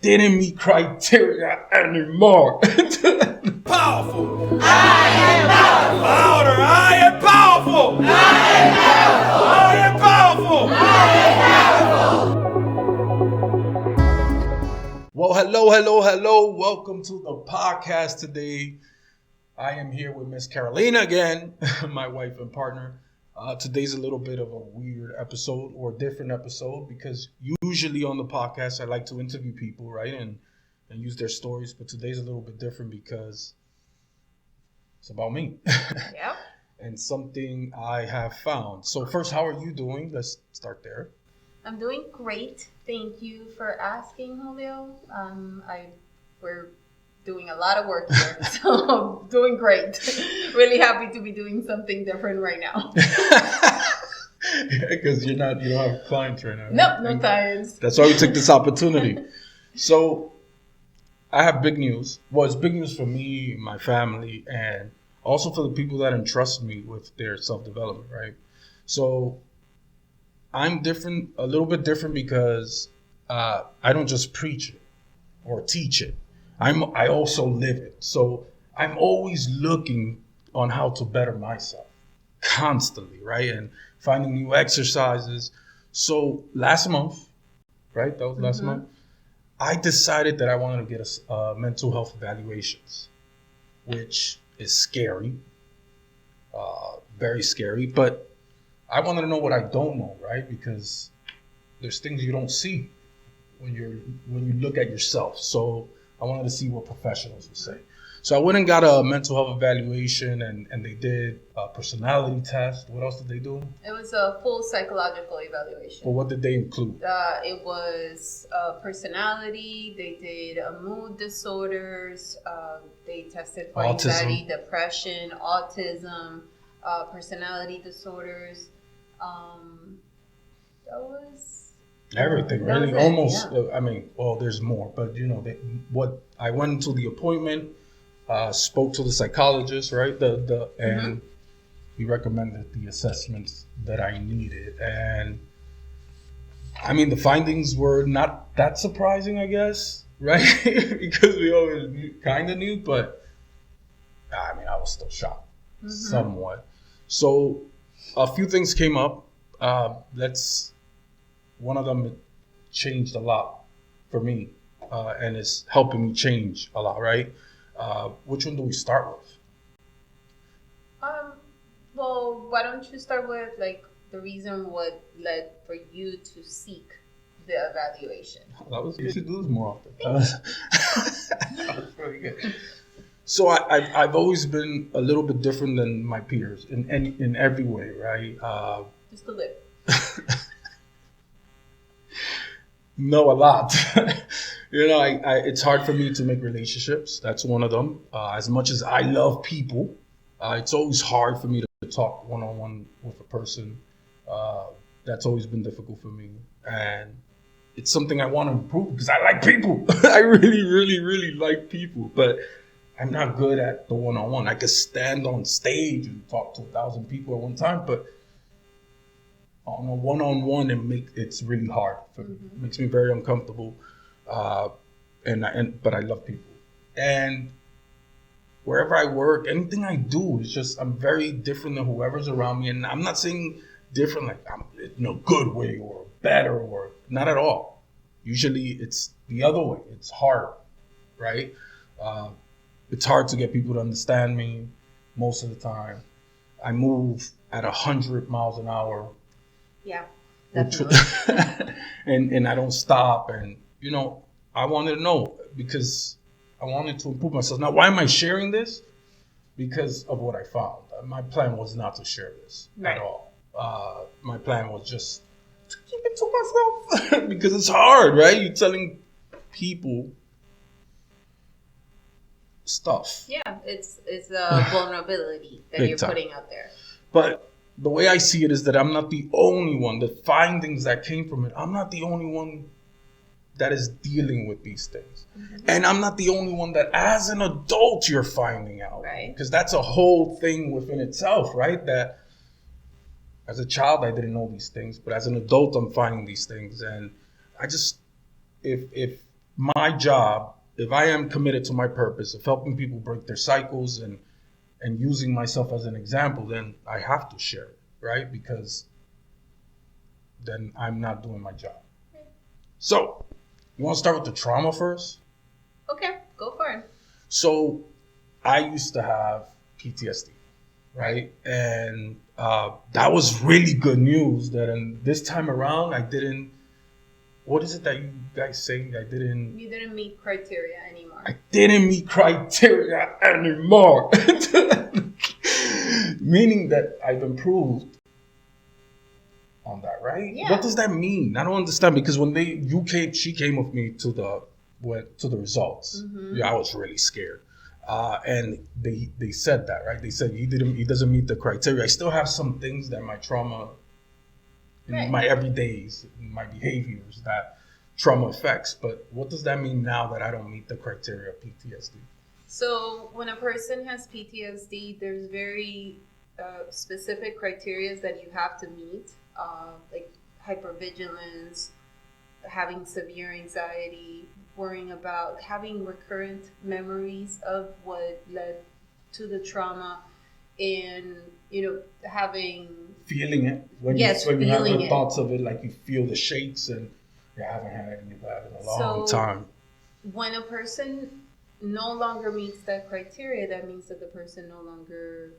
didn't meet criteria anymore. Powerful. I am powerful. Louder. I am powerful. I am powerful. I am powerful. I am powerful. Well, hello. Welcome to the podcast today. I am here with Miss Carolina again, my wife and partner. Today's a little bit of a weird episode or different episode because usually on the podcast I like to interview people, right, and use their stories. But today's a little bit different because it's about me. Yep. And something I have found. So first, how are you doing? Let's start there. I'm doing great. Thank you for asking, Julio. We're doing a lot of work here, so I'm doing great. Really happy to be doing something different right now. Because you don't have clients right now. Right? Nope, no clients. That's why we took this opportunity. So I have big news. Well, it's big news for me, my family, and also for the people that entrust me with their self-development, right? So I'm different, a little bit different because I don't just preach it or teach it. I also live it. So I'm always looking on how to better myself constantly, right? And finding new exercises. So last month, right? That was last month. I decided that I wanted to get a mental health evaluations, which is scary, very scary. But I wanted to know what I don't know, right? Because there's things you don't see when you look at yourself. So I wanted to see what professionals would say. So I went and got a mental health evaluation, and they did a personality test. What else did they do? It was a full psychological evaluation. Well, what did they include? It was personality. They did mood disorders. They tested for anxiety, depression, autism, personality disorders. That was everything, really, almost. Yeah. There's more, but what I went into the appointment, spoke to the psychologist, right? And he recommended the assessments that I needed, and I mean the findings were not that surprising, I guess, right? Because we always kind of knew, but I mean I was still shocked, somewhat. So a few things came up. One of them changed a lot for me, and it's helping me change a lot, right? Which one do we start with? Well, why don't you start with the reason what led for you to seek the evaluation? You should do this more often. That was pretty good. So I've always been a little bit different than my peers in every way, right? Just a little. No, a lot. It's hard for me to make relationships. That's one of them. As much as I love people, it's always hard for me to talk one-on-one with a person. That's always been difficult for me. And it's something I want to improve because I like people. I really, really, really like people. But I'm not good at the one-on-one. I could stand on stage and talk to 1,000 people at one time, but on a one-on-one, it's really hard for me. It makes me very uncomfortable. But I love people. And wherever I work, anything I do is just, I'm very different than whoever's around me. And I'm not saying different like I'm in a good way or better or not at all. Usually it's the other way. It's hard, right? It's hard to get people to understand me most of the time. I move at 100 miles an hour. Yeah, definitely. and I don't stop. And, I wanted to know because I wanted to improve myself. Now, why am I sharing this? Because of what I found. My plan was not to share this at all. My plan was just to keep it to myself because it's hard, right? You're telling people stuff. Yeah, it's a vulnerability that you're putting out there. But the way I see it is that I'm not the only one. The findings that came from it, I'm not the only one that is dealing with these things. And I'm not the only one that as an adult you're finding out. Right. Because that's a whole thing within itself, right? That as a child I didn't know these things, but as an adult I'm finding these things. And I just, if my job, if I am committed to my purpose of helping people break their cycles and using myself as an example, then I have to share it, right? Because then I'm not doing my job. So, you want to start with the trauma first? Okay, go for it. So, I used to have PTSD, right? And that was really good news that this time around, I didn't. What is it that you guys say? You didn't meet criteria anymore. I didn't meet criteria anymore. Meaning that I've improved on that, right? Yeah. What does that mean? I don't understand, because when she came with me to the results. Mm-hmm. Yeah, I was really scared. And they said that, right? They said he doesn't meet the criteria. I still have some things that my trauma in my everydays, my behaviors that trauma affects. But what does that mean now that I don't meet the criteria of PTSD? So when a person has PTSD, there's very specific criteria that you have to meet, like hypervigilance, having severe anxiety, worrying about having recurrent memories of what led to the trauma, and having feeling it when you have the thoughts of it, like you feel the shakes, and I haven't had any of that in a long time. When a person no longer meets that criteria, that means that the person no longer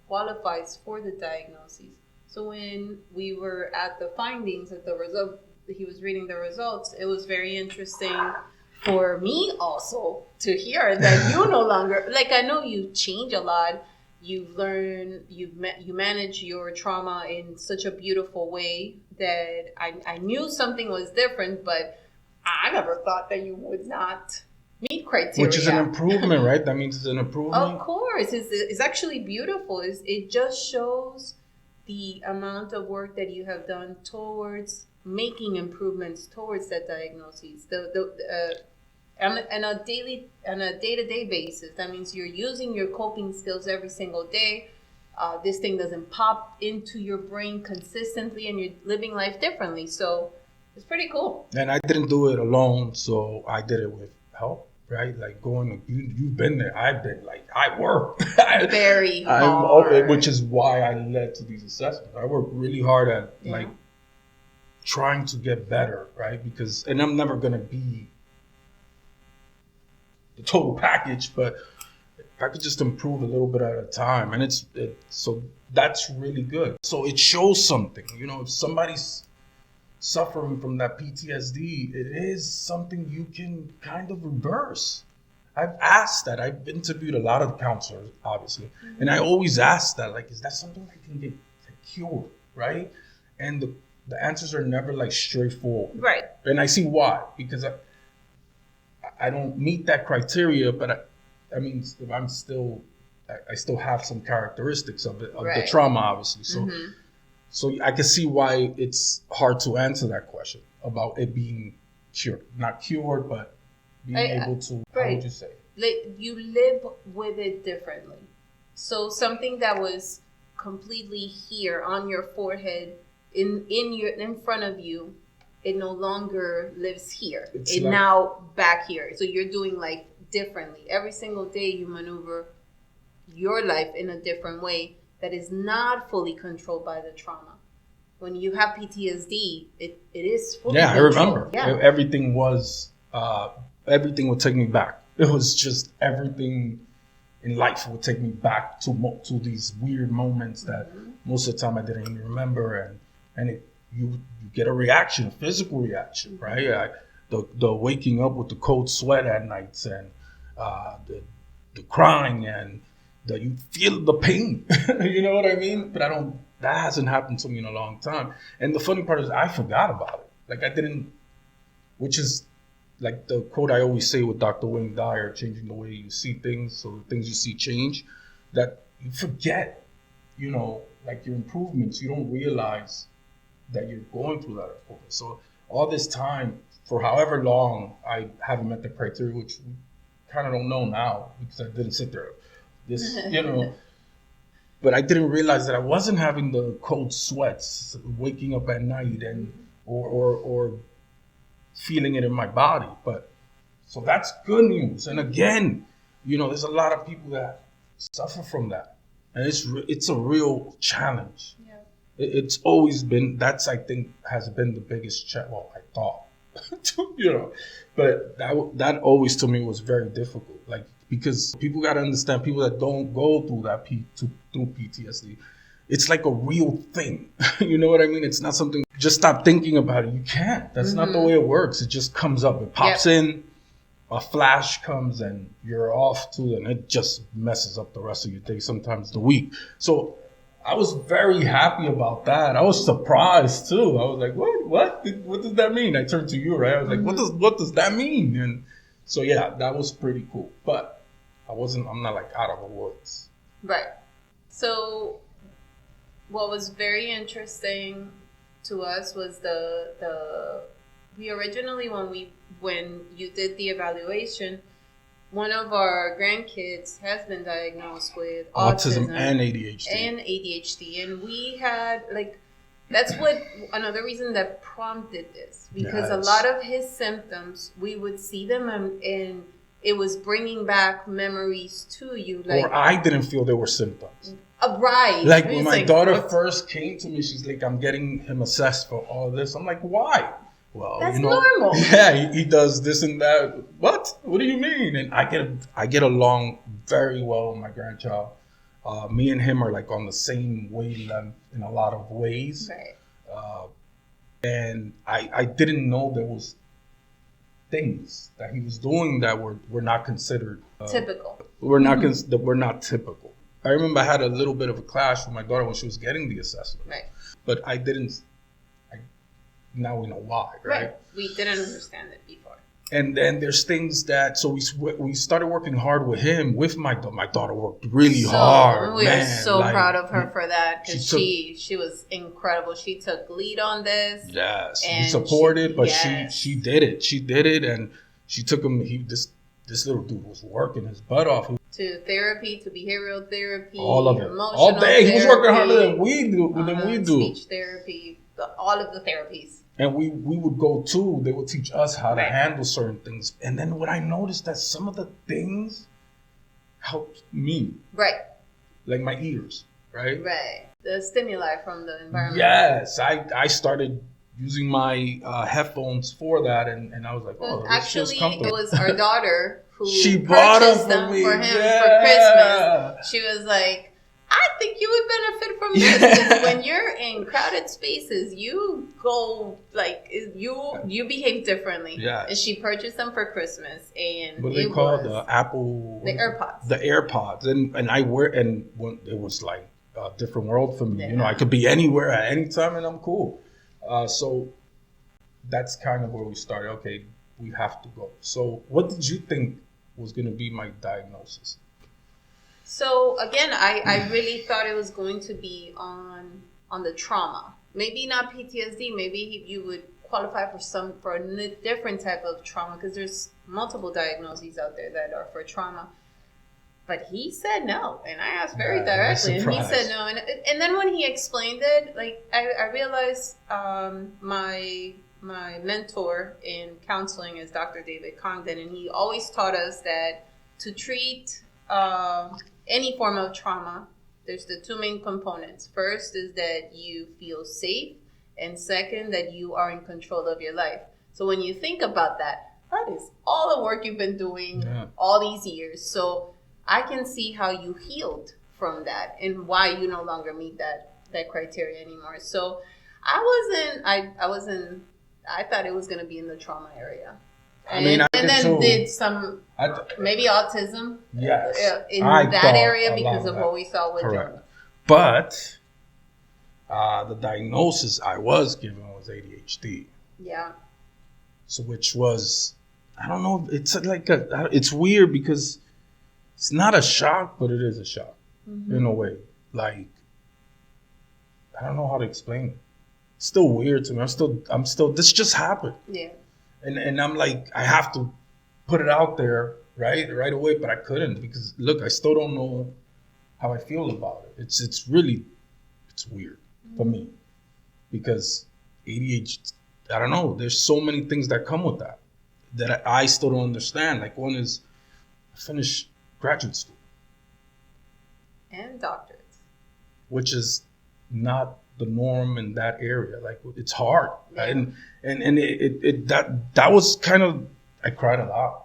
qualifies for the diagnosis. So when we were at the findings, at the result, he was reading the results, it was very interesting for me also to hear that you no longer, like, I know you change a lot. You've learned, you manage your trauma in such a beautiful way that I knew something was different, but I never thought that you would not meet criteria. Which is an improvement, right? That means it's an improvement. Of course. It's actually beautiful. It just shows the amount of work that you have done towards making improvements towards that diagnosis. On a day-to-day basis, that means you're using your coping skills every single day. This thing doesn't pop into your brain consistently, and you're living life differently. So it's pretty cool. And I didn't do it alone, so I did it with help, right? Like you've been there. I've been I work very hard, which is why I led to these assessments. I work really hard at trying to get better, right? And I'm never gonna be the total package, but if I could just improve a little bit at a time, and so that's really good. So it shows something, if somebody's suffering from that PTSD, it is something you can kind of reverse. I've asked that. I've interviewed a lot of counselors, obviously, and I always ask that, is that something that can get cured, right? And the answers are never straightforward, right? And I see why, because I don't meet that criteria, but I still have some characteristics of the trauma, obviously. So, so I can see why it's hard to answer that question about it being cured, not cured, but being able to. How would you say? You live with it differently. So something that was completely here on your forehead, in front of you, it no longer lives here. It's now back here. So you're doing life differently. Every single day you maneuver your life in a different way that is not fully controlled by the trauma. When you have PTSD, it is fully controlled. I remember. Yeah. Everything would take me back. It was just everything in life would take me back to these weird moments that most of the time I didn't even remember, and you get a reaction, a physical reaction, right? The waking up with the cold sweat at nights, and the crying, and you feel the pain. You know what I mean? But that hasn't happened to me in a long time. And the funny part is I forgot about it. I didn't, which is the quote I always say with Dr. Wayne Dyer, changing the way you see things, so the things you see change, that you forget, your improvements. You don't realize that you're going through that improvement. So all this time, for however long, I haven't met the criteria, which we kind of don't know now because I didn't sit there. But I didn't realize that I wasn't having the cold sweats, waking up at night, and or feeling it in my body. But So that's good news. And again, there's a lot of people that suffer from that. And it's a real challenge. Yeah. It's always been, I think, has been the biggest challenge. Well, I thought, but that always to me was very difficult. Like, because people got to understand, people that don't go through through PTSD, it's like a real thing. You know what I mean? It's not something, just stop thinking about it. You can't. That's not the way it works. It just comes up. It pops in, a flash comes, and you're off to, and it just messes up the rest of your day, sometimes the week. So I was very happy about that. I was surprised too. I was like, what does that mean? I turned to you, right? I was like, what does that mean? And so, yeah, that was pretty cool. But I'm not like out of the woods. Right. So what was very interesting to us was we originally, when you did the evaluation, one of our grandkids has been diagnosed with autism and ADHD. And we had, that's another reason that prompted this. Because a lot of his symptoms, we would see them and it was bringing back memories to you. Or I didn't feel there were symptoms. Right. Like when my daughter first came to me, she's like, I'm getting him assessed for all this. I'm like, why? Well, that's normal. Yeah, he does this and that. What do you mean? And I get along very well with my grandchild. Me and him are like on the same wavelength in a lot of ways. Right. And I didn't know there was things that he was doing that were not considered typical. We're not typical. I remember I had a little bit of a clash with my daughter when she was getting the assessment. Right. But I didn't. Now we know why, right? We didn't understand it before. And then there's things that, so we started working hard with him. With my daughter worked really hard. We are so proud of her for that, because she was incredible. She took lead on this. Yes, we supported, but she did it. She did it, and she took him. This little dude was working his butt off. To therapy, to behavioral therapy, all of it, emotional all day. Therapy, he was working harder than we do. Speech therapy, all of the therapies. And we would go too. They would teach us how to handle certain things. And then what I noticed that some of the things helped me. Right. Like my ears, right? Right. The stimuli from the environment. Yes. I started using my headphones for that. And I was like, this feels comfortable. It was our daughter who she bought purchased them for him for Christmas. She was like, I think you would benefit from this, because when you're in crowded spaces, you go you behave differently. Yeah. And she purchased them for Christmas, and what they call the Apple, the AirPods. The AirPods, and I wear, and when it was like a different world for me. I could be anywhere at any time, and I'm cool. So that's kind of where we started. Okay, we have to go. So what did you think was going to be my diagnosis? So again, I really thought it was going to be on the trauma. Maybe not PTSD. Maybe you would qualify for a different type of trauma, because there's multiple diagnoses out there that are for trauma. But he said no, and I asked very directly, and he said no. And then when he explained it, I realized my mentor in counseling is Dr. David Congdon, and he always taught us that to treat any form of trauma, there's the two main components. First is that you feel safe, and second, that you are in control of your life. So when you think about that is all the work you've been doing all these years. So I can see how you healed from that and why you no longer meet that criteria anymore. So I thought it was going to be in the trauma area. And then did some maybe autism in that area because of what we saw with Jonah. But the diagnosis I was given was ADHD. Yeah. So which was, I don't know, it's weird because it's not a shock, but it is a shock in a way. Like, I don't know how to explain it. It's still weird to me. I'm still, this just happened. Yeah. And I'm like, I have to put it out there right away, but I couldn't because, look, I still don't know how I feel about it. It's weird for me because ADHD, I don't know, there's so many things that come with that. that I still don't understand. Like one is I finished graduate school, And doctors. which is not the norm in that area. Like it's hard, Yeah. and that was kind of, I cried a lot.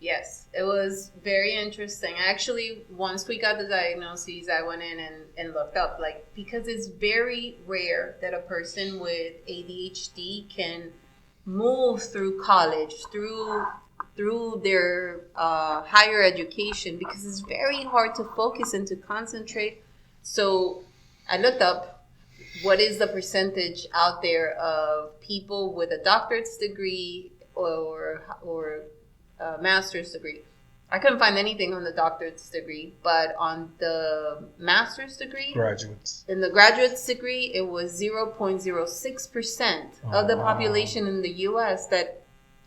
Yes, it was very interesting. Actually, once we got the diagnoses, I went in and looked up, like, because it's very rare that a person with ADHD can move through college, through their higher education, because it's very hard to focus and to concentrate. So I looked up what is the percentage out there of people with a doctorate's degree or master's degree. I couldn't find anything on the doctorate's degree, but on the master's degree, Graduates. in the graduate's degree, it was 0.06% of the population in the U.S. that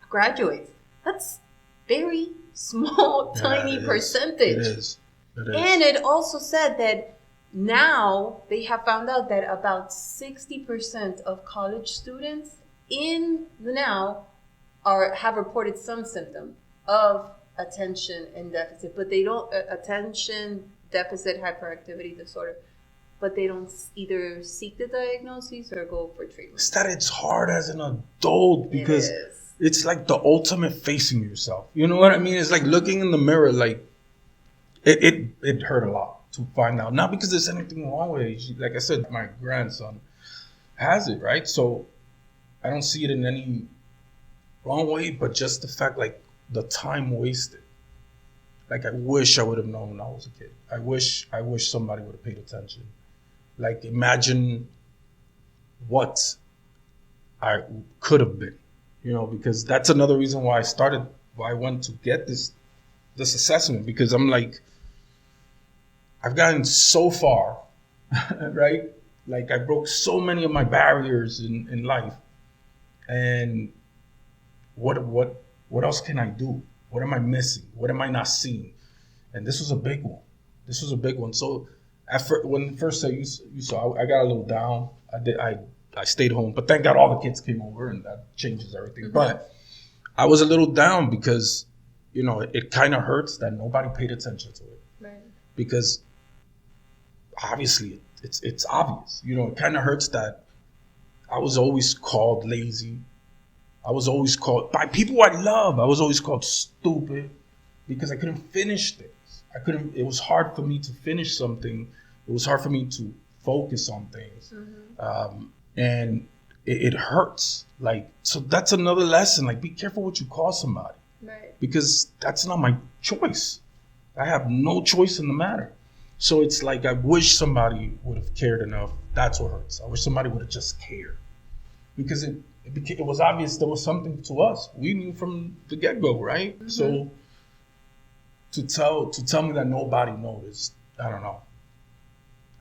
graduates. That's very small, tiny percentage. It is. And it also said that now they have found out that about 60% of college students in the now have reported some symptom of attention and deficit, but they don't attention deficit hyperactivity disorder, but they don't either seek the diagnosis or go for treatment. It's that it's hard as an adult because it's like the ultimate facing yourself. You know what I mean? It's like looking in the mirror. Like it hurt a lot to find out. Not because there's anything wrong with it. Like I said, my grandson has it, right? So I don't see it in any wrong way, but just the fact, like, the time wasted. Like, I wish I would have known when I was a kid. I wish somebody would have paid attention. Like, imagine what I could have been, you know, because that's another reason why I went to get this assessment, because I'm like, I've gotten so far, right? Like, I broke so many of my barriers in life. And what else can I do? What am I missing? What am I not seeing? And this was a big one. So when first you saw, I got a little down. I stayed home, but thank God all the kids came over, and that changes everything. Mm-hmm. But I was a little down because, you know, it kind of hurts that nobody paid attention to it. Right. Because obviously it's obvious. You know, it kind of hurts that I was always called lazy. I was always called, by people I love, I was always called stupid because I couldn't finish things. It was hard for me to finish something. It was hard for me to focus on things. Mm-hmm. And it hurts. Like, so that's another lesson. Like, be careful what you call somebody. Right. Because that's not my choice. I have no choice in the matter. So it's like, I wish somebody would have cared enough. That's what hurts. I wish somebody would have just cared. Because it was obvious there was something to us. We knew from the get-go, right? Mm-hmm. So to tell me that nobody noticed, I don't know.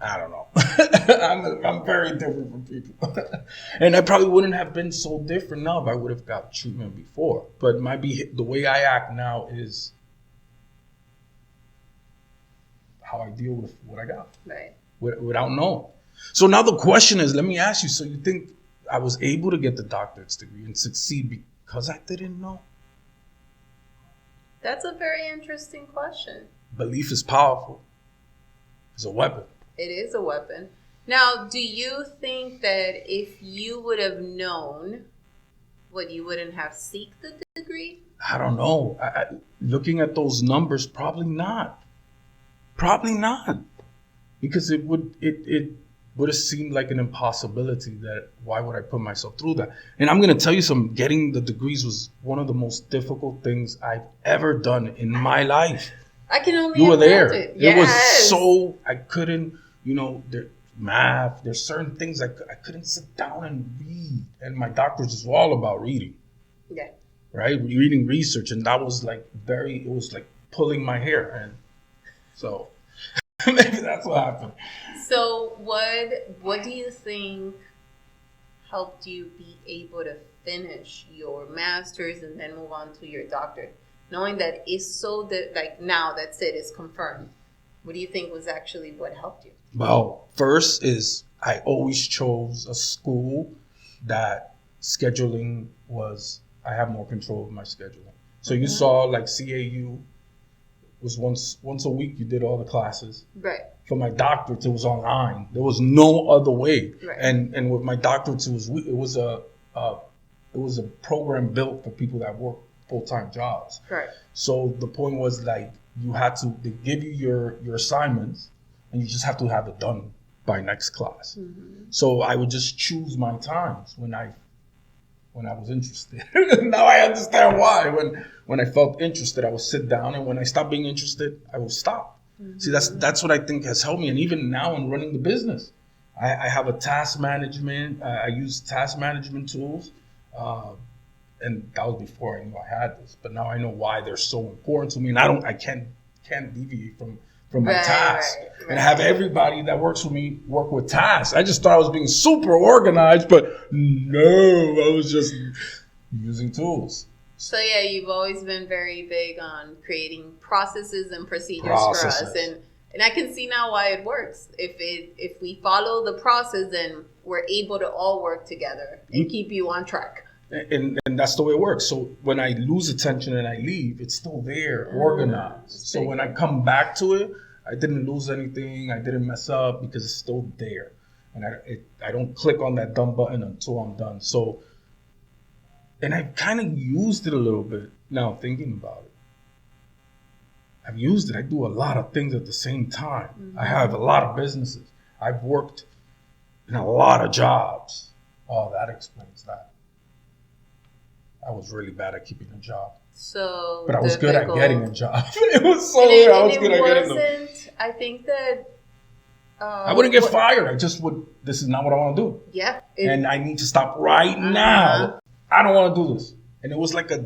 I'm very different from people. And I probably wouldn't have been so different now if I would have got treatment before. But the way I act now is how I deal with what I got. Right. Without knowing. So now the question is, let me ask you, so you think I was able to get the doctorate's degree and succeed because I didn't know? That's a very interesting question. Belief is powerful. It's a weapon. It is a weapon. Now, do you think that if you would have known, you wouldn't have sought the degree? I don't know. Looking at those numbers, probably not. Probably not. Because it would have seemed like an impossibility. That why would I put myself through that? And I'm going to tell you something. Getting the degrees was one of the most difficult things I've ever done in my life. I can only You were there. Yes. It was so, I couldn't, math. There's certain things I couldn't sit down and read. And my doctor's is all about reading. Yeah. Right? Reading research. And that was like it was like pulling my hair. And so maybe that's what happened. So what do you think helped you be able to finish your master's and then move on to your doctorate? Knowing that it's so that, like, now that's it's confirmed. What do you think was actually what helped you? Well, first is I always chose a school that scheduling was I have more control of my scheduling. So you saw like CAU was once a week you did all the classes. Right. For my doctorate, it was online. There was no other way. Right. And with my doctorate, it was a program built for people that work full-time jobs. Right. So the point was like they give you your assignments, and you just have to have it done by next class. Mm-hmm. So I would just choose my times when I was interested. Now I understand why. When I felt interested, I would sit down, and when I stopped being interested, I would stop. Mm-hmm. See, that's what I think has helped me. And even now in running the business, I have a task management. I use task management tools. And that was before I knew I had this. But now I know why they're so important to me. And I can't deviate from my tasks. Right. And I have everybody that works with me work with tasks. I just thought I was being super organized, but no, I was just using tools. So yeah, you've always been very big on creating processes and procedures for us, and I can see now why it works. If we follow the process, then we're able to all work together and keep you on track. And that's the way it works. So when I lose attention and I leave, it's still there, organized. So when I come back to it, I didn't lose anything. I didn't mess up because it's still there, and I don't click on that done button until I'm done. So. And I kind of used it a little bit now thinking about it. I've used it. I do a lot of things at the same time. Mm-hmm. I have a lot of businesses. I've worked in a lot of jobs. Oh, that explains that. I was really bad at keeping a job. But I was good at getting a job. It was so weird. I was good at getting them. I think that... I wouldn't get fired. I just would. This is not what I want to do. Yeah. And I need to stop right now. I don't want to do this. And it was like a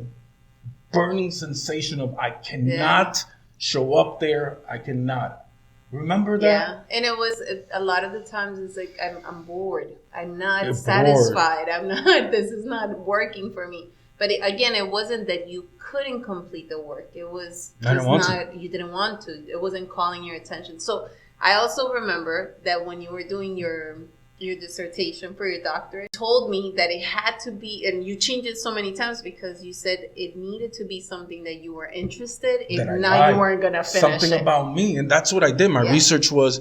burning sensation of I cannot show up there. I cannot. Remember that? Yeah. And it was a lot of the times it's like I'm bored. I'm not satisfied. This is not working for me. But again, it wasn't that you couldn't complete the work. It was just you didn't want to. It wasn't calling your attention. So I also remember that when you were doing your dissertation for your doctorate, told me that it had to be, and you changed it so many times because you said it needed to be something that you were interested in. If not, you weren't going to finish something about me. And that's what I did. My research was,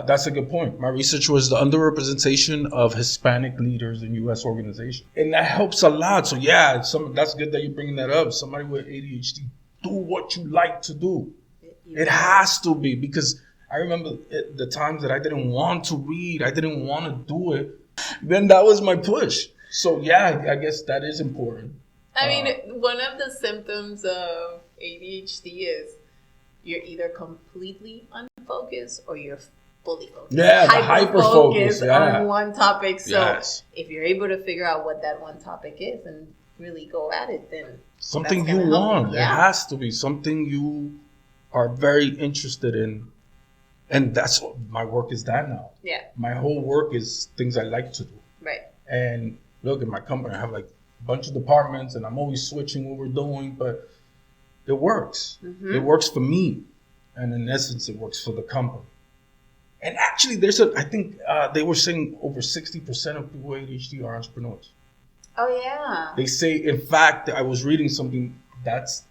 that's a good point. My research was the underrepresentation of Hispanic leaders in U.S. organizations. And that helps a lot. So that's good that you're bringing that up. Somebody with ADHD, do what you like to do. It has to be, because I remember the times that I didn't want to read, I didn't want to do it. Then that was my push. So I guess that is important. I mean, one of the symptoms of ADHD is you're either completely unfocused or you're fully focused. Yeah, hyper-focused on one topic. So if you're able to figure out what that one topic is and really go at it, then something you want. It has to be something you are very interested in. And that's what my work is that now. Yeah. My whole work is things I like to do. Right. And look at my company. I have like a bunch of departments and I'm always switching what we're doing, but it works. Mm-hmm. It works for me. And in essence, it works for the company. And actually, I think they were saying over 60% of people with ADHD are entrepreneurs. Oh, yeah. They say, in fact, I was reading something that's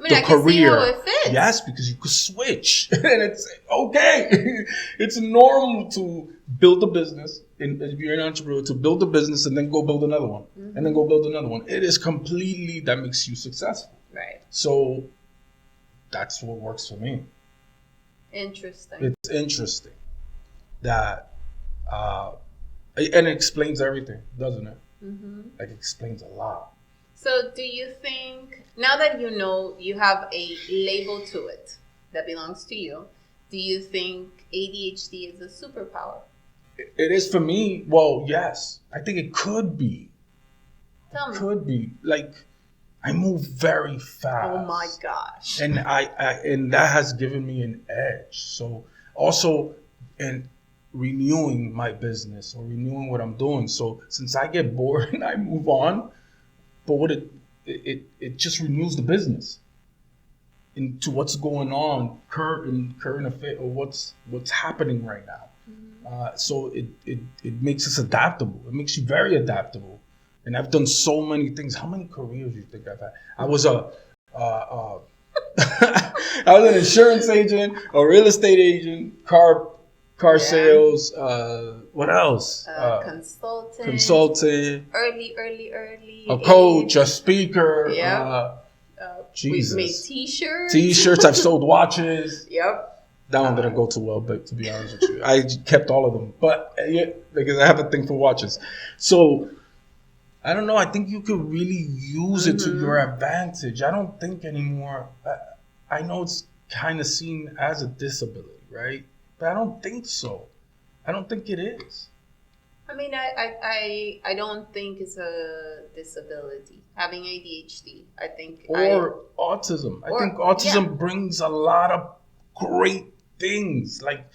I can see how it fits. Yes, because you could switch. And it's okay. It's normal to build a business, if you're an entrepreneur, to build a business and then go build another one. Mm-hmm. And then go build another one. It is completely, that makes you successful. Right. So that's what works for me. Interesting. It's interesting that, and it explains everything, doesn't it? Mm-hmm. Like, it explains a lot. So do you think, now that you know you have a label to it that belongs to you, do you think ADHD is a superpower? It is for me. Well, yes. I think it could be. Tell me. It could be. Like, I move very fast. Oh my gosh. And and that has given me an edge. So also in renewing my business or renewing what I'm doing. So since I get bored and I move on, but what it just renews the business into what's going on current affair, or what's happening right now. Mm-hmm. So it makes us adaptable. It makes you very adaptable. And I've done so many things. How many careers do you think I've had? I was I was an insurance agent, a real estate agent, car sales. What else? Consultant. Early. A coach, a speaker. Yeah. Jesus. We've made T-shirts. T-shirts. I've sold watches. Yep. That one didn't go too well, but to be honest with you, I kept all of them. But because I have a thing for watches, so I don't know. I think you could really use it to your advantage. I don't think anymore. I know it's kind of seen as a disability, right? But I don't think so. I don't think it is. I mean, I don't think it's a disability. Having ADHD, I think. Or autism. I think autism brings a lot of great things. Like,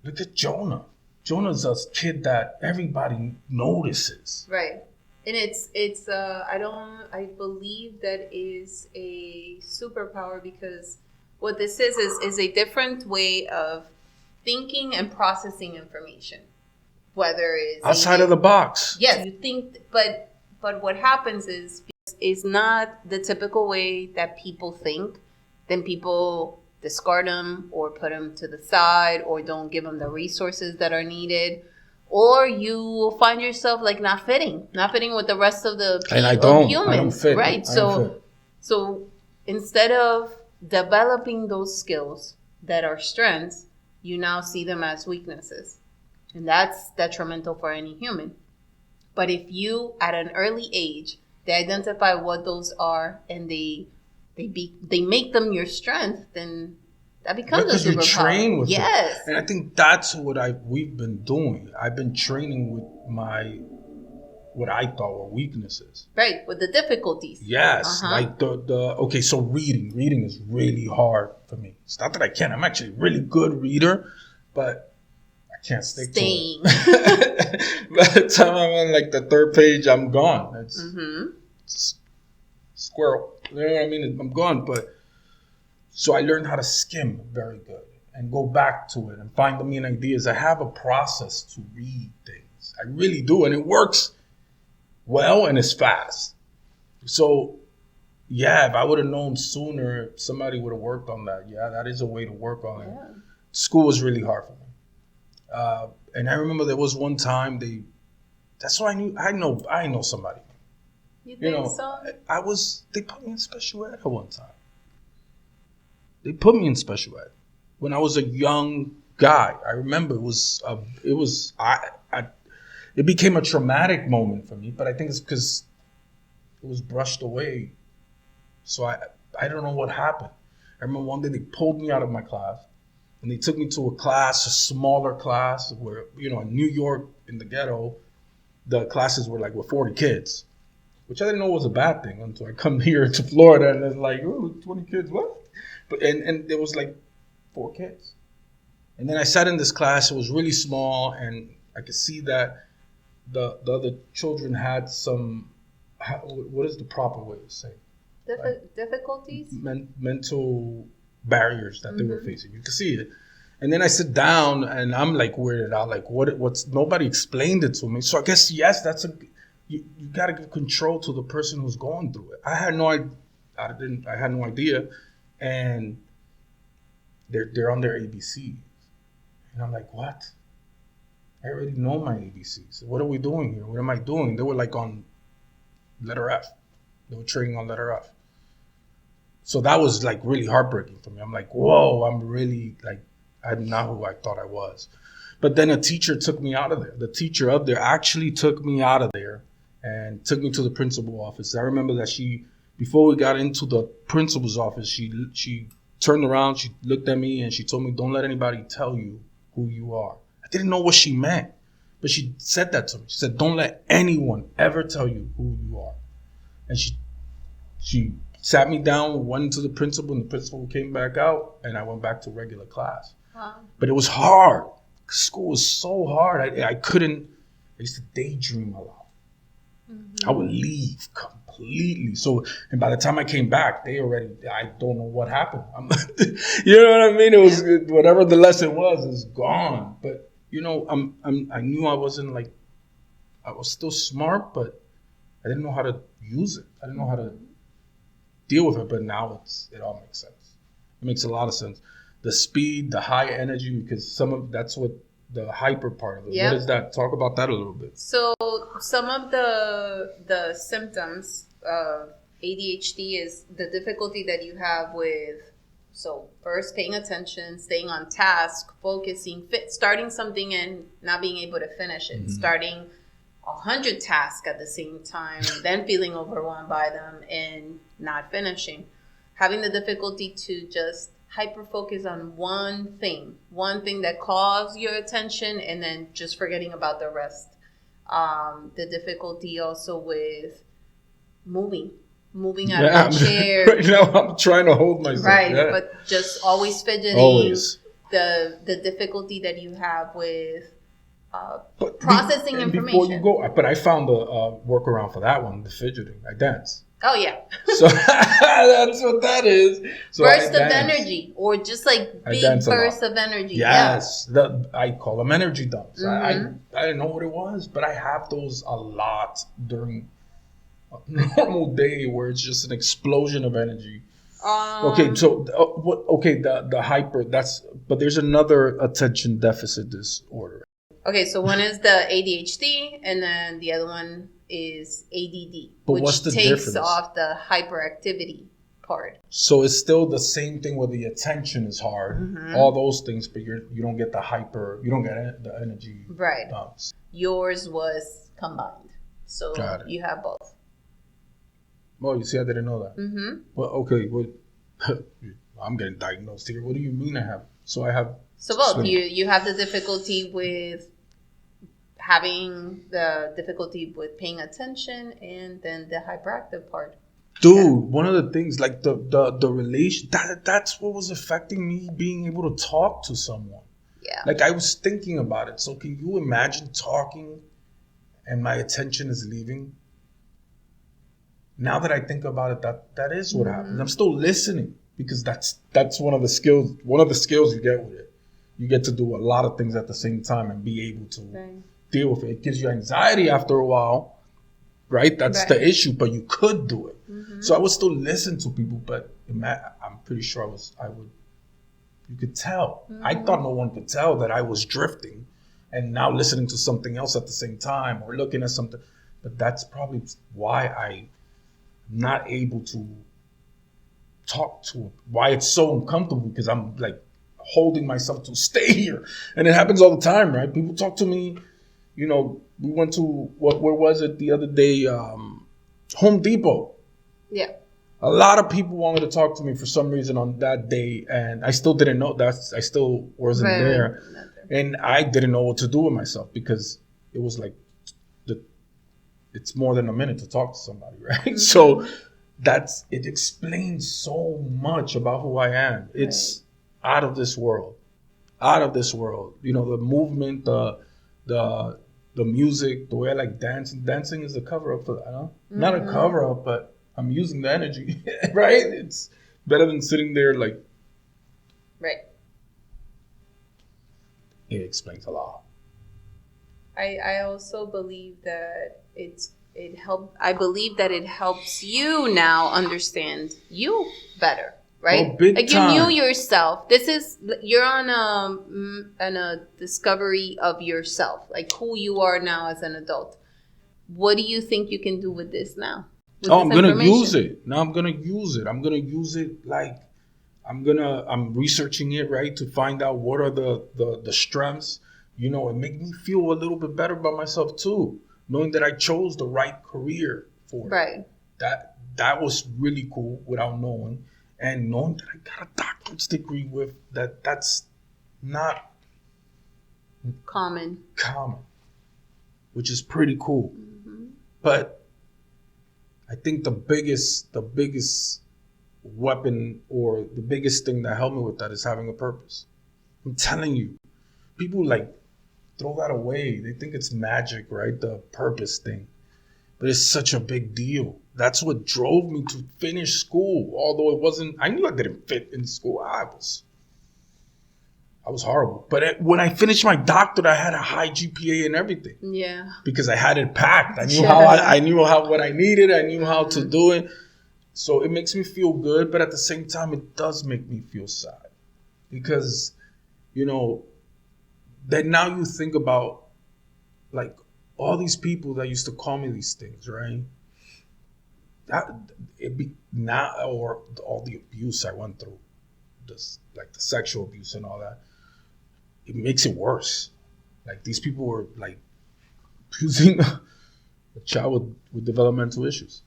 look at Jonah. Jonah's a kid that everybody notices. Right. And I believe that is a superpower, because what this is a different way of thinking and processing information. Whether it's outside of the box. Yes, you think, but what happens is not the typical way that people think. Then people discard them or put them to the side or don't give them the resources that are needed. Or you find yourself like not fitting with the rest of the humans, I don't fit. right? So instead of developing those skills that are strengths, you now see them as weaknesses, and that's detrimental for any human. But if you, at an early age, they identify what those are and they make them your strength, then that becomes a superpower. Because we train with it. And I think that's what we've been doing. I've been training with what I thought were weaknesses. Right, with the difficulties. Yes, like okay, so reading is really hard for me. It's not that I can't. I'm actually a really good reader, but I can't stick to it. By the time I'm on like the third page, I'm gone. It's squirrel. You know what I mean? I'm gone, but... So I learned how to skim very good and go back to it and find the main ideas. I have a process to read things. I really do. And it works well and it's fast. So, yeah, if I would have known sooner, somebody would have worked on that. Yeah, that is a way to work on it. School was really hard for me. And I remember there was one time that's why I know somebody. You think so? They put me in special ed at one time. They put me in special ed when I was a young guy. I remember it became a traumatic moment for me, but I think it's because it was brushed away. So I don't know what happened. I remember one day they pulled me out of my class and they took me to a smaller class where, in New York, in the ghetto, the classes were like with 40 kids, which I didn't know was a bad thing until I come here to Florida and it's like, oh, 20 kids, what? But and there was like 4 kids. And then I sat in this class. It was really small, and I could see that the other children had some, what is the proper way to say? Difficulties? Mental barriers that they were facing. You could see it. And then I sit down, and I'm like weirded out. Like, what's nobody explained it to me. So I guess, yes, you got to give control to the person who's going through it. I had no idea. And they're on their ABCs. And I'm like, what? I already know my ABCs. What are we doing here? What am I doing? They were like on letter F. They were training on letter F. So that was like really heartbreaking for me. I'm like, whoa, I'm really like, I'm not who I thought I was. But then a teacher took me out of there. The teacher up there actually took me out of there and took me to the principal's office. I remember that before we got into the principal's office, she turned around, she looked at me, and she told me, don't let anybody tell you who you are. I didn't know what she meant, but she said that to me. She said, don't let anyone ever tell you who you are. And she sat me down, went to the principal, and the principal came back out, and I went back to regular class. Wow. But it was hard. School was so hard. I used to daydream a lot. I would leave completely. So, and by the time I came back, I don't know what happened. You know what I mean? It was whatever the lesson was is gone. But I knew I wasn't like, I was still smart, but I didn't know how to use it. I didn't know how to deal with it. But now it all makes sense. It makes a lot of sense. The speed, the high energy, because that's what the hyper part of it. Yep. What is that? Talk about that a little bit. So some of the symptoms of ADHD is the difficulty that you have with, so first paying attention, staying on task, focusing, starting something and not being able to finish it, starting 100 tasks at the same time, then feeling overwhelmed by them and not finishing, having the difficulty to just hyper focus on one thing that calls your attention, and then just forgetting about the rest. The difficulty also with moving out of the chair. Right now, I'm trying to hold myself. Right, yeah. but just always fidgeting. Always. The difficulty that you have with processing information. Before you go, but I found a workaround for that one, the fidgeting. I dance. Oh, yeah. So that's what that is. So burst of energy, or just like big bursts of energy. Yes. Yeah. I call them energy dumps. I didn't know what it was, but I have those a lot during a normal day where it's just an explosion of energy. Okay, so the hyper, but there's another attention deficit disorder. Okay, so one is the ADHD, and then the other one is ADD, but which what's the takes difference? off the hyperactivity part. So it's still the same thing where the attention is hard, all those things, but you don't get the hyper, you don't get the energy dumps. Yours was combined, so you have both. Well, you see, I didn't know that. Well, okay, I'm getting diagnosed here. What do you mean I have? So I have. So both. You have the difficulty with having the difficulty with paying attention, and then the hyperactive part. Dude, one of the things, like the relation, that's what was affecting me being able to talk to someone. Yeah. Like, I was thinking about it. So can you imagine talking and my attention is leaving? Now that I think about it, that is what happens. I'm still listening, because that's one of the skills you get with it. You get to do a lot of things at the same time and be able to deal with it. It gives you anxiety after a while, right? That's the issue, but you could do it. So I would still listen to people, but I'm pretty sure you could tell. I thought no one could tell that I was drifting and now listening to something else at the same time, or looking at something. But that's probably why I'm not able to talk to it, why it's so uncomfortable, because I'm like holding myself to stay here. And it happens all the time, right? People talk to me, we went to, where was it the other day? Home Depot. Yeah. A lot of people wanted to talk to me for some reason on that day, and I still didn't know that. I still wasn't there. And I didn't know what to do with myself, because it was like, it's more than a minute to talk to somebody, right? So it explains so much about who I am. It's out of this world. The movement, the music, the way I like dancing. Dancing is a cover up for that. Not a cover up, but I'm using the energy, right? It's better than sitting there like. Right. It explains a lot. I also believe that I believe that it helps you now understand you better, right? Oh, big like time. You knew yourself. You're on a discovery of yourself, like who you are now as an adult. What do you think you can do with this now? I'm gonna use it. Now I'm gonna use it. I'm gonna use it like I'm researching it, right, to find out what are the strengths. It made me feel a little bit better about myself too, knowing that I chose the right career for it. Right. That was really cool without knowing, and knowing that I got a doctorate's degree with that's not common, which is pretty cool. But I think the biggest weapon, or the biggest thing that helped me with that, is having a purpose. I'm telling you, people throw that away. They think it's magic, right? The purpose thing. But it's such a big deal. That's what drove me to finish school. Although it wasn't, I knew I didn't fit in school. I was horrible. But when I finished my doctorate, I had a high GPA and everything. Yeah. Because I had it packed. I knew I knew what I needed. I knew how to do it. So it makes me feel good, but at the same time, it does make me feel sad. Because, you know, then now you think about, like, all these people that used to call me these things, right? Or all the abuse I went through, like the sexual abuse and all that, it makes it worse. Like, these people were like abusing a child with developmental issues.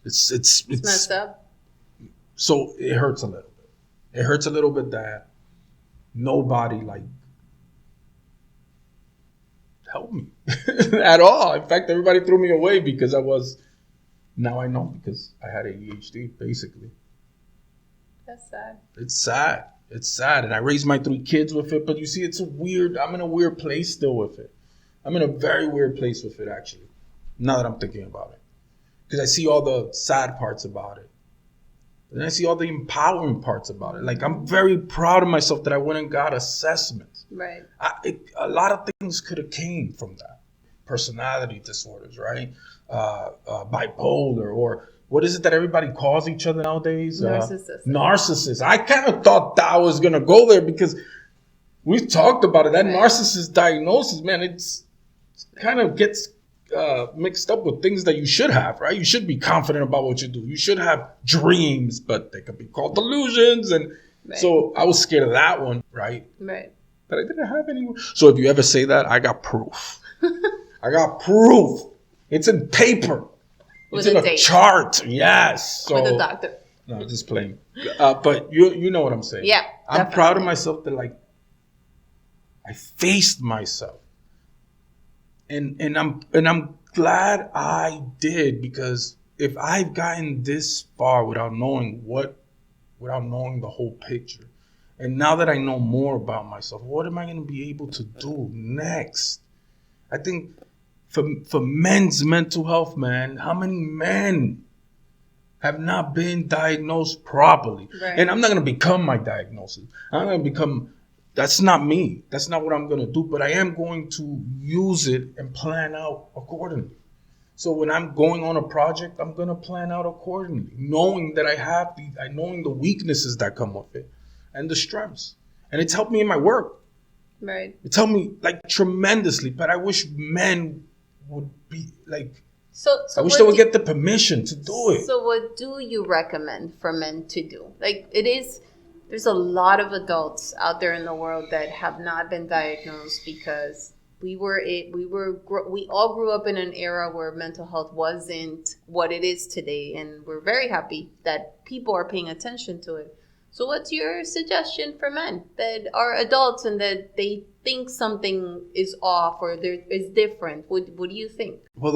It's messed up. So it hurts a little bit. It hurts a little bit that nobody like helped me at all. In fact, everybody threw me away because now I know because I had ADHD, basically. That's sad. It's sad. It's sad. And I raised my 3 kids with it. But you see, I'm in a weird place still with it. I'm in a very weird place with it, actually. Now that I'm thinking about it. Because I see all the sad parts about it. And I see all the empowering parts about it. Like, I'm very proud of myself that I went and got assessments. Right. A lot of things could have came from that. Personality disorders, right? Bipolar, or what is it that everybody calls each other nowadays? Narcissist. I kind of thought that I was going to go there because we've talked about it. That narcissist diagnosis, man, it's kind of gets mixed up with things that you should have, right? You should be confident about what you do. You should have dreams, but they could be called delusions. And so I was scared of that one, right? Right. But I didn't have any. So if you ever say that, I got proof. I got proof. It's in paper. It's in a chart. Yes. So, with a doctor. No, just playing. But you know what I'm saying. Yeah. I'm proud of myself that, like, I faced myself. And I'm glad I did, because if I've gotten this far without knowing the whole picture, and now that I know more about myself, what am I going to be able to do next? I think for men's mental health, man, how many men have not been diagnosed properly? Right. And I'm not going to become my diagnosis. That's not me. That's not what I'm going to do. But I am going to use it and plan out accordingly. So when I'm going on a project, I'm going to plan out accordingly, knowing that knowing the weaknesses that come with it and the strengths. And it's helped me in my work. Right. It's helped me, like, tremendously. But I wish men would be like, I wish they would get the permission to do it. So what do you recommend for men to do? Like, there's a lot of adults out there in the world that have not been diagnosed because we all grew up in an era where mental health wasn't what it is today, and we're very happy that people are paying attention to it. So what's your suggestion for men that are adults and that they think something is off or there is different? What do you think? Well,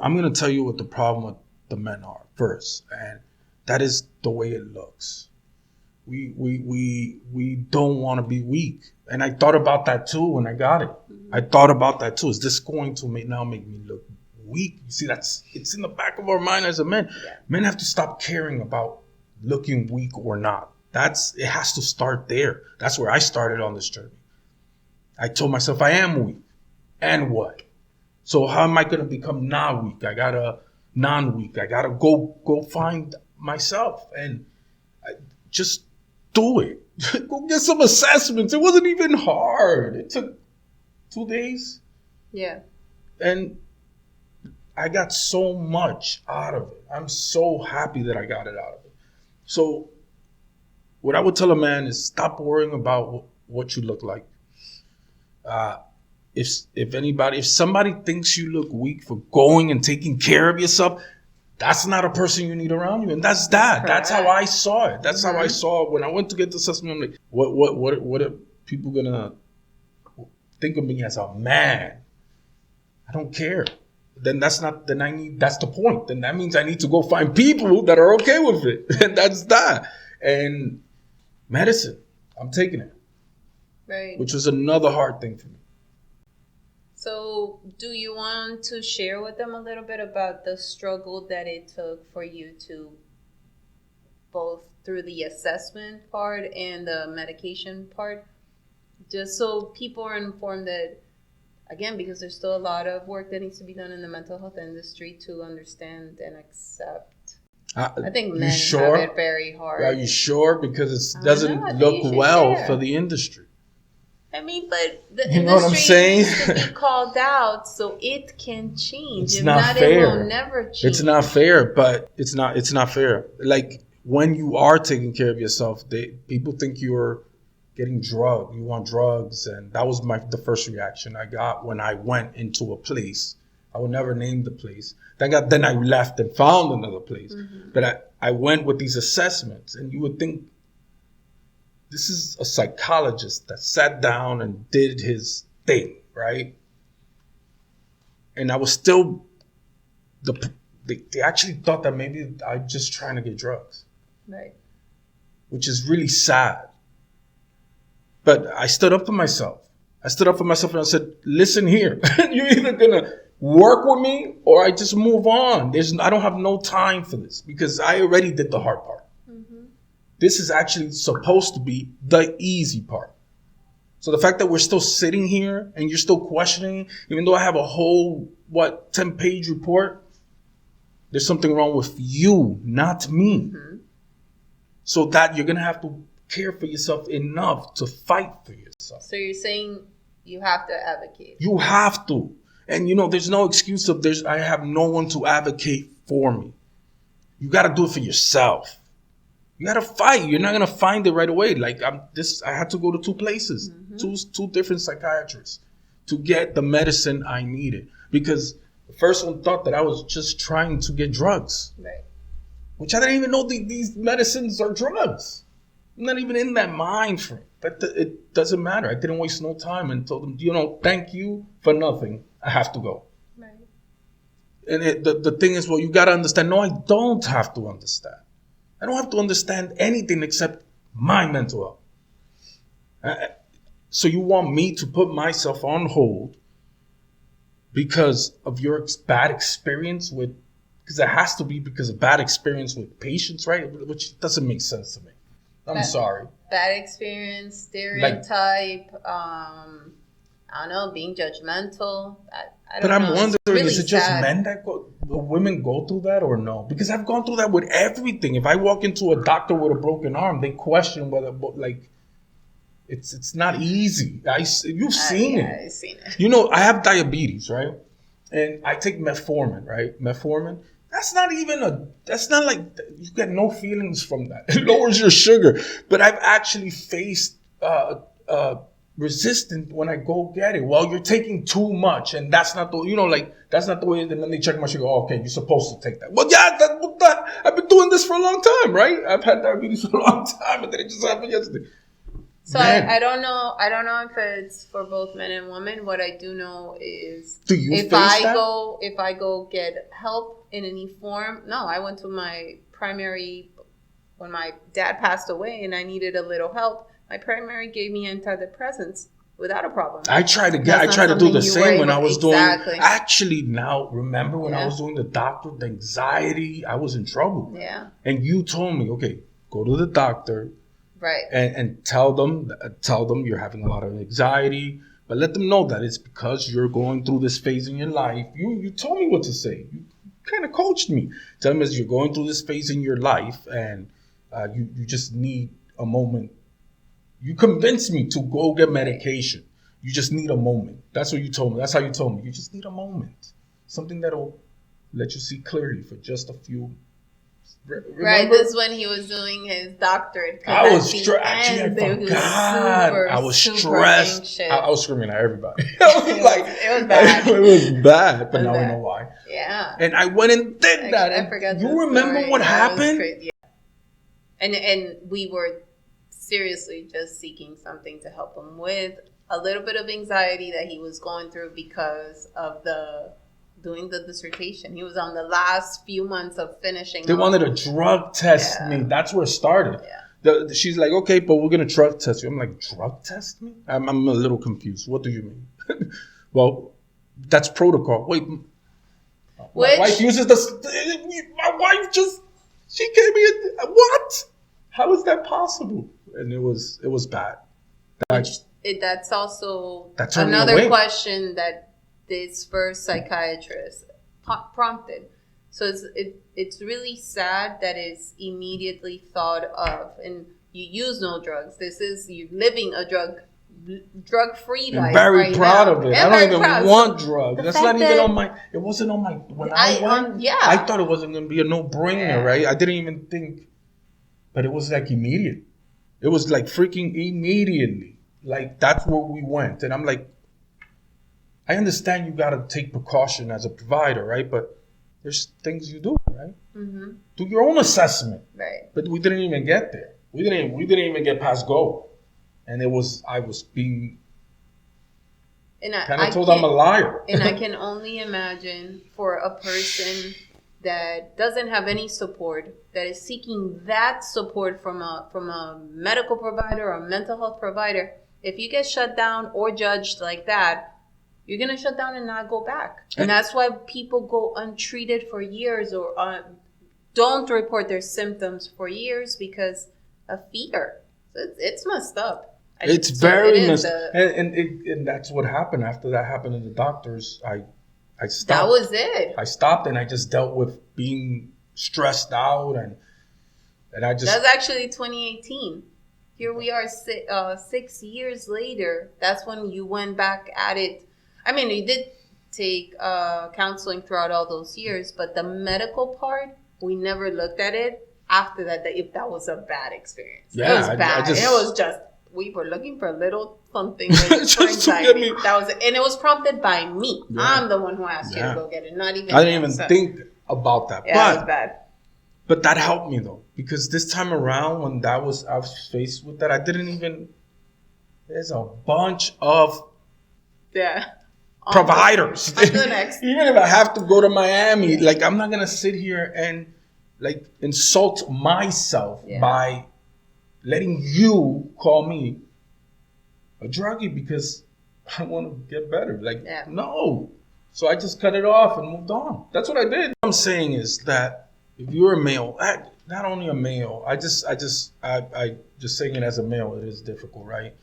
I'm going to tell you what the problem with the men are first, and that is the way it looks. We don't want to be weak. And I thought about that too when I got it. Mm-hmm. I thought about that too. Is this going to make me look weak? You see, it's in the back of our mind as a man. Yeah. Men have to stop caring about looking weak or not. It has to start there. That's where I started on this journey. I told myself I am weak. And what? So how am I going to become non-weak? I got to go find myself and just do it. Go get some assessments. It wasn't even hard. It took 2 days. Yeah. And I got so much out of it. I'm so happy that I got it out of it. So what I would tell a man is stop worrying about what you look like. If somebody thinks you look weak for going and taking care of yourself, that's not a person you need around you. And that's that. That's how I saw it. That's how I saw it. When I went to get the assessment, I'm like, what are people gonna think of me as a man? I don't care. Then that's the point. Then that means I need to go find people that are okay with it. And that's that. And medicine, I'm taking it. Right. Which was another hard thing for me. So do you want to share with them a little bit about the struggle that it took for you to both through the assessment part and the medication part just so people are informed that, again, because there's still a lot of work that needs to be done in the mental health industry to understand and accept. I think men have it very hard. Are you sure? Because it doesn't look well for the industry. I mean, but the you know industry needs to be called out so it can change. It's not fair. It will never change. It's not fair, but it's not fair. Like when you are taking care of yourself, people think you're getting drugged. You want drugs, and that was the first reaction I got when I went into a place. I would never name the place. Then I left and found another place. Mm-hmm. But I went with these assessments, and you would think this is a psychologist that sat down and did his thing, right? And I was still, they actually thought that maybe I'm just trying to get drugs. Right. Which is really sad. But I stood up for myself. And I said, listen here, you're either going to work with me or I just move on. I don't have no time for this because I already did the hard part. Mm-hmm. This is actually supposed to be the easy part. So the fact that we're still sitting here and you're still questioning, even though I have a whole, 10-page report, there's something wrong with you, not me. Mm-hmm. So that you're going to have to care for yourself enough to fight for yourself. So you're saying you have to advocate. You have to. And, there's no excuse I have no one to advocate for me. You got to do it for yourself. You got to fight. You're not going to find it right away. Like I had to go to 2 places, mm-hmm. two different psychiatrists to get the medicine I needed. Because the first one thought that I was just trying to get drugs. Right. Which I didn't even know these medicines are drugs. I'm not even in that mind frame. But it doesn't matter. I didn't waste no time and told them, thank you for nothing. I have to go. Right. And the thing is, you got to understand. No, I don't have to understand. I don't have to understand anything except my mental health. So you want me to put myself on hold because of your bad experience because it has to be because of bad experience with patients, right? Which doesn't make sense to me. I'm sorry. Bad experience, stereotype, I don't know, being judgmental. But I'm wondering, really is it just men that women go through that or no? Because I've gone through that with everything. If I walk into a doctor with a broken arm, they question whether, it's not easy. You've seen it. I've seen it. I have diabetes, right? And I take metformin, right? Metformin. That's not like, you get no feelings from that. It lowers your sugar. But I've actually faced resistance when I go get it. Well, you're taking too much. And that's not that's not the way. And then they check my sugar. Oh, okay, you're supposed to take that. Well, yeah, I've been doing this for a long time, right? I've had diabetes for a long time. And then it just happened yesterday. So I don't know if it's for both men and women. What I do know is if I go get help in any form. No, I went to my primary when my dad passed away and I needed a little help. My primary gave me antidepressants without a problem. I tried to do the same when I was doing. Actually, now remember when I was doing the anxiety, I was in trouble. Yeah. And you told me, okay, go to the doctor. Right. And tell them you're having a lot of anxiety, but let them know that it's because you're going through this phase in your life. You told me what to say. You kind of coached me. Tell them as you're going through this phase in your life and you just need a moment. You convinced me to go get medication. You just need a moment. That's what you told me. That's how you told me. You just need a moment. Something that'll let you see clearly for just a few. Remember? Right, this is when he was doing his doctorate. I was stressed. Actually, I forgot. I was stressed. I was screaming at everybody. It was bad. It was bad, but now we know why. Yeah. And I went and did that. I forgot. You remember what happened? Yeah. And we were seriously just seeking something to help him with a little bit of anxiety that he was going through because of doing the dissertation. He was on the last few months of finishing. They wanted to drug test me. That's where it started. Yeah. She's like, okay, but we're going to drug test you. I'm like, drug test me? I'm a little confused. What do you mean? Well, that's protocol. Wait. My wife uses my wife she gave me what? How is that possible? And it was bad. That's also That turned me another away. question that this first psychiatrist prompted. So it's really sad that it's immediately thought of, and you use no drugs. You're living a drug-free life. I'm very right proud now. of it. Yeah, I don't very even proud. want drugs. That's fact not even that- on my. It wasn't on my. When I went, yeah. I thought it wasn't gonna be a no-brainer, Yeah. right? I didn't even think, but it was like immediate. It was like freaking immediately. Like that's where we went, and I'm like, I understand you gotta take precaution as a provider, right? But there's things you do, right? Mm-hmm. Do your own assessment. Right. But we didn't even get there. We didn't even get past go, and I was being And kind of told I'm a liar. And I can only imagine for a person that doesn't have any support, that is seeking that support from a medical provider or a mental health provider. If you get shut down or judged like that, you're going to shut down and not go back. And that's why people go untreated for years or don't report their symptoms for years because of fear. So it's messed up. It's very messed up. And that's what happened. After that happened in the doctors, I stopped. That was it. I stopped and I just dealt with being stressed out and I just... That's actually 2018. Here we are 6 years later. That's when you went back at it. I mean, you did take counseling throughout all those years, but the medical part, we never looked at it after that, if that was a bad experience. Yeah, it was bad. it was just, we were looking for a little something for Just to anxiety. get me- That was it. And it was prompted by me. Yeah. I'm the one who asked you Yeah. to go get it, not even I didn't even myself. think about that. Yeah, it was bad. But that helped me though, because this time around when I was faced with that, I didn't even... There's a bunch of Yeah. providers. On to the next. Even if I have to go to Miami, like I'm not gonna sit here and like insult myself Yeah. by letting you call me a druggie because I want to get better. Like no. So I just cut it off and moved on. That's what I did. What I'm saying is that if you're a male, not only a male, I just saying it as a male, it is difficult, right?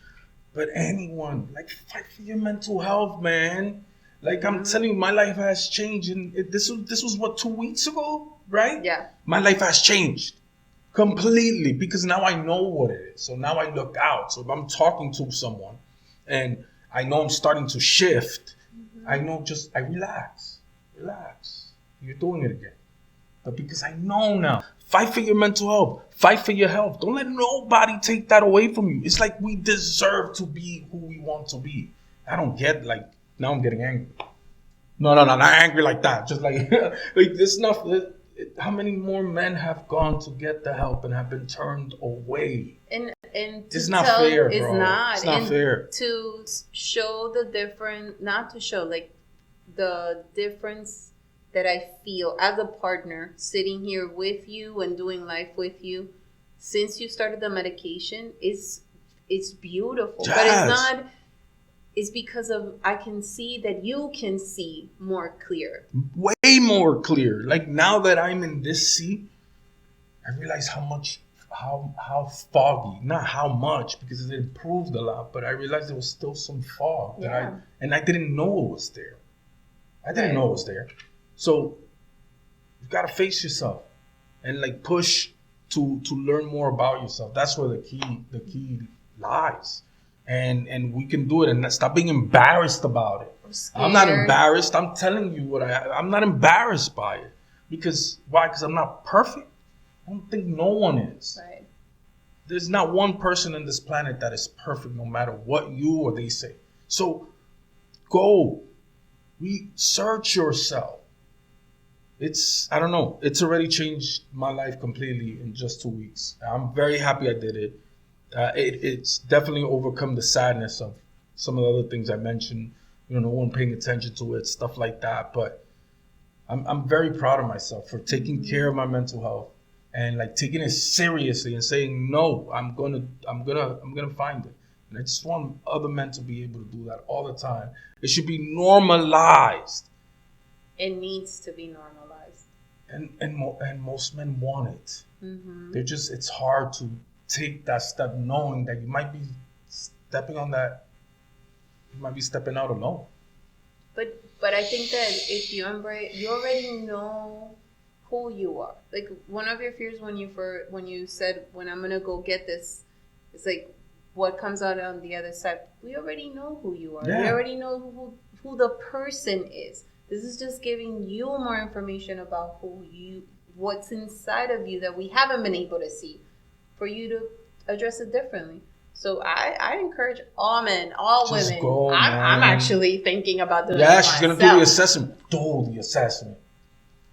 But anyone, like, fight for your mental health, man. Like, I'm telling you, my life has changed. And this was, what, 2 weeks ago, right? Yeah. My life has changed completely because now I know what it is. So now I look out. So if I'm talking to someone and I know I'm starting to shift, I know I relax. Relax. You're doing it again. But because I know now, fight for your mental health. Fight for your health. Don't let nobody take that away from you. It's like we deserve to be who we want to be. I don't get now I'm getting angry. No, not angry like that. Just like this enough. How many more men have gone to get the help and have been turned away? And it's not fair, bro. It's not. It's not fair. To show the difference, not to show like the difference that I feel as a partner sitting here with you and doing life with you since you started the medication is beautiful. Yes. But it's not. It's because of I can see that you can see more clear. Way more clear. Like now that I'm in this seat, I realize how foggy, not how much because it improved a lot, but I realized there was still some fog that I didn't know it was there. I didn't know it was there. So you gotta face yourself and like push to learn more about yourself. That's where the key lies. And we can do it and stop being embarrassed about it. I'm not embarrassed. I'm telling you I'm not embarrassed by it. Because why? Because I'm not perfect. I don't think no one is. Right. There's not one person on this planet that is perfect no matter what you or they say. So go research yourself. I don't know. It's already changed my life completely in just 2 weeks. I'm very happy I did it. It's definitely overcome the sadness of some of the other things I mentioned. No one paying attention to it, stuff like that. But I'm very proud of myself for taking care of my mental health and like taking it seriously and saying no. I'm gonna find it. And I just want other men to be able to do that all the time. It should be normalized. It needs to be normalized. And most men want it. Mm-hmm. It's hard to take that step knowing that you might be stepping on that you might be stepping out alone. But I think that if you embrace, you already know who you are. Like one of your fears when you said when I'm gonna go get this, it's like what comes out on the other side. We already know who you are. Yeah. We already know who the person is. This is just giving you more information about what's inside of you that we haven't been able to see, for you to address it differently. So I encourage all men, all Just women. go, I'm man. actually thinking about doing it Yeah, she's going to do the myself. assessment. Do the assessment.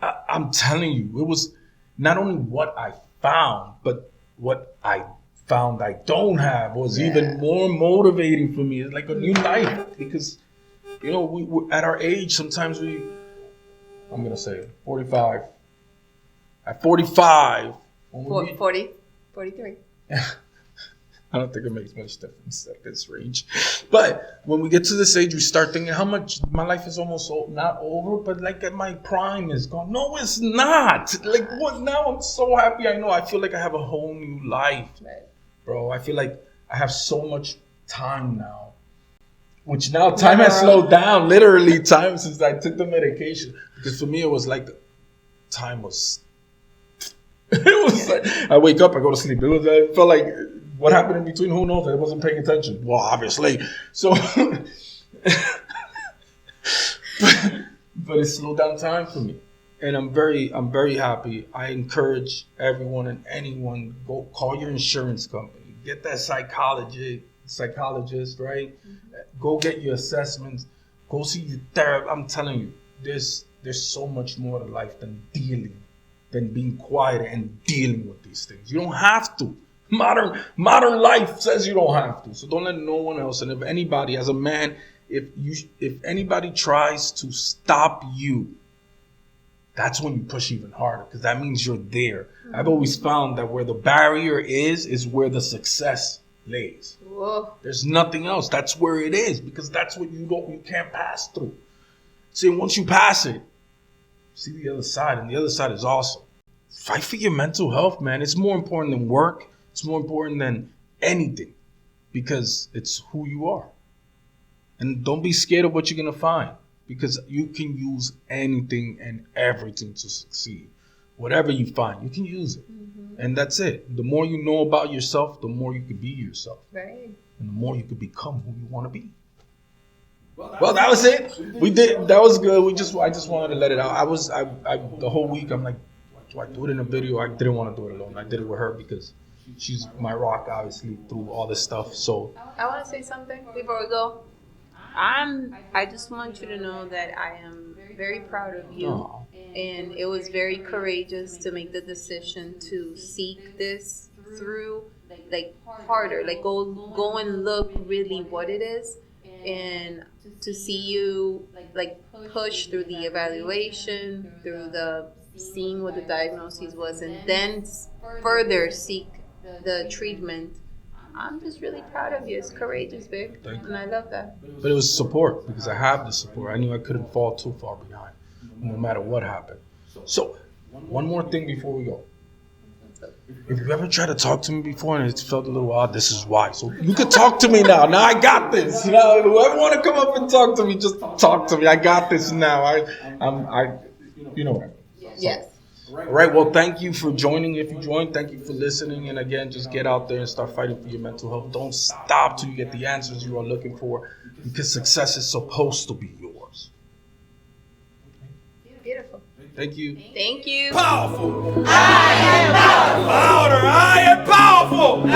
I'm telling you, it was not only what I found, but what I found I don't have was even more motivating for me. It's like a new life because, you know, we at our age, sometimes I'm going to say 45. At 45. 43. I don't think it makes much difference at this range. But when we get to this age, we start thinking how much my life is almost not over, but like at my prime is gone. No, it's not. Like what now? I'm so happy. I feel like I have a whole new life. Right. Bro, I feel like I have so much time now. Which now time has slowed down. Literally time since I took the medication. Because for me it was like time was it was like I wake up, I go to sleep. I felt like what happened in between, who knows? I wasn't paying attention. Well, obviously. So, but it slowed down time for me. And I'm very happy. I encourage everyone and anyone, go call your insurance company. Get that psychologist, right? Mm-hmm. Go get your assessments. Go see your therapist. I'm telling you, there's so much more to life than being quiet and dealing with these things. You don't have to. Modern life says you don't have to. So don't let no one else. And if anybody, as a man, if anybody tries to stop you, that's when you push even harder, because that means you're there. Mm-hmm. I've always found that where the barrier is where the success lays. Whoa. There's nothing else. That's where it is, because that's what you can't pass through. See, once you pass it, see the other side, and the other side is awesome. Fight for your mental health, man. It's more important than work. It's more important than anything, because it's who you are. And don't be scared of what you're going to find, because you can use anything and everything to succeed. Whatever you find, you can use it. Mm-hmm. And that's it. The more you know about yourself, the more you can be yourself. Right. And the more you can become who you want to be. Well, that was it. We did. That was good. I just wanted to let it out. I the whole week, I'm like, do I do it in a video? I didn't want to do it alone. I did it with her because she's my rock, obviously, through all this stuff. So I want to say something before we go. I just want you to know that I am very proud of you. Aww. And it was very courageous to make the decision to seek this through, like, harder. Like, go and look really what it is. And to see you, like, push through the evaluation, through the seeing what the diagnosis was, and then further seek the treatment. I'm just really proud of you. It's courageous, babe. Thank you. And I love that. But it was support, because I have the support. I knew I couldn't fall too far behind, no matter what happened. So, one more thing before we go. If you ever tried to talk to me before and it felt a little odd, this is why. So you can talk to me now. Now I got this. Now, whoever want to come up and talk to me, just talk to me. I got this now. You know what I mean. Yes. All right. Well, thank you for joining. If you joined, thank you for listening. And again, just get out there and start fighting for your mental health. Don't stop till you get the answers you are looking for, because success is supposed to be yours. Beautiful. Thank you. Thank you. Powerful. I am powerful. Louder. I am powerful.